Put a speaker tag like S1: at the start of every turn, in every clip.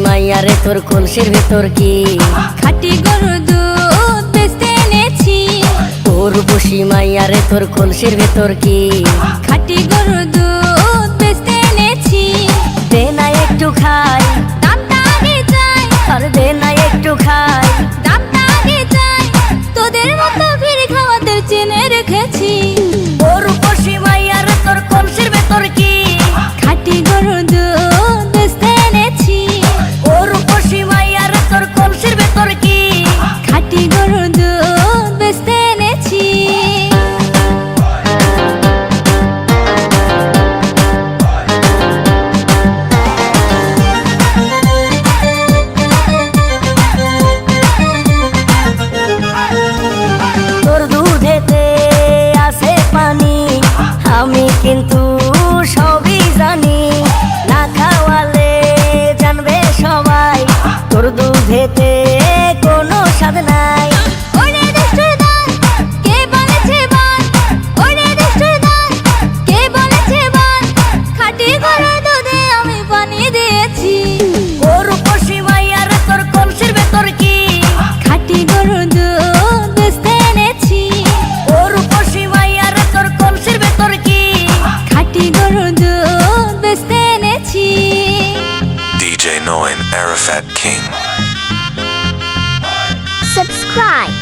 S1: মাইয়ারে তোর কলসির ভেতর কি
S2: খাঁটি গরুর দুধ বেচতে এনেছি।
S1: তোর বসি মাইয়ারে তোর কলসির ভেতর কি
S2: খাঁটি গরুর দুধ বেচতে এনেছি।
S1: দে না একটু খাই,
S2: দামটা আগে চাই,
S1: আর দে না একটু খাই।
S2: দামটা আগে চাই, তোদের মতো ভিড় খাওয়াদের চেনে রেখেছি।
S1: তোর বসি মাইয়ারে তোর কলসির ভেতর কি
S2: খাঁটি গরুর দুধ বেচতে এনেছি।
S1: তোর বসি মাইয়ারে তোর কলসির ভেতর কি
S2: খাঁটি গরুর দুধ বেচতে এনেছি।
S1: তোর দুধেতে আছে পানি, আমি কিন্তু সবই জানি। না খাওয়ালে জানবে সবাই তোর দুধেতে কোনো স্বাদ নাই।
S2: ওরে দুষ্টুর দল, কে বলেছে বল? ওরে দুষ্টুর দল, কে বলেছে বল? খাঁটি গরুর দুধে আমি পানি দিয়েছি।
S1: তোর বসি মাইয়ারে তোর কলসির ভেতর কি
S2: খাঁটি গরুর দুধ বেচতে এনেছি।
S1: তোর বসি মাইয়ারে তোর কলসির ভেতর কি
S2: খাঁটি গরুর দুধ বেচতে এনেছি।
S3: DJ Noin Arafat King.
S2: Subscribe.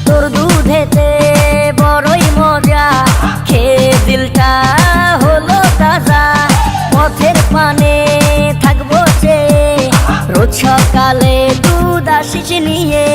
S1: তোর দুধেতে বড়ই মজা, খেয়ে দিলটা হলো তাজা। পথের পানে থাকবো চেয়ে, রোজ সকালে দুধ আসিস নিয়ে।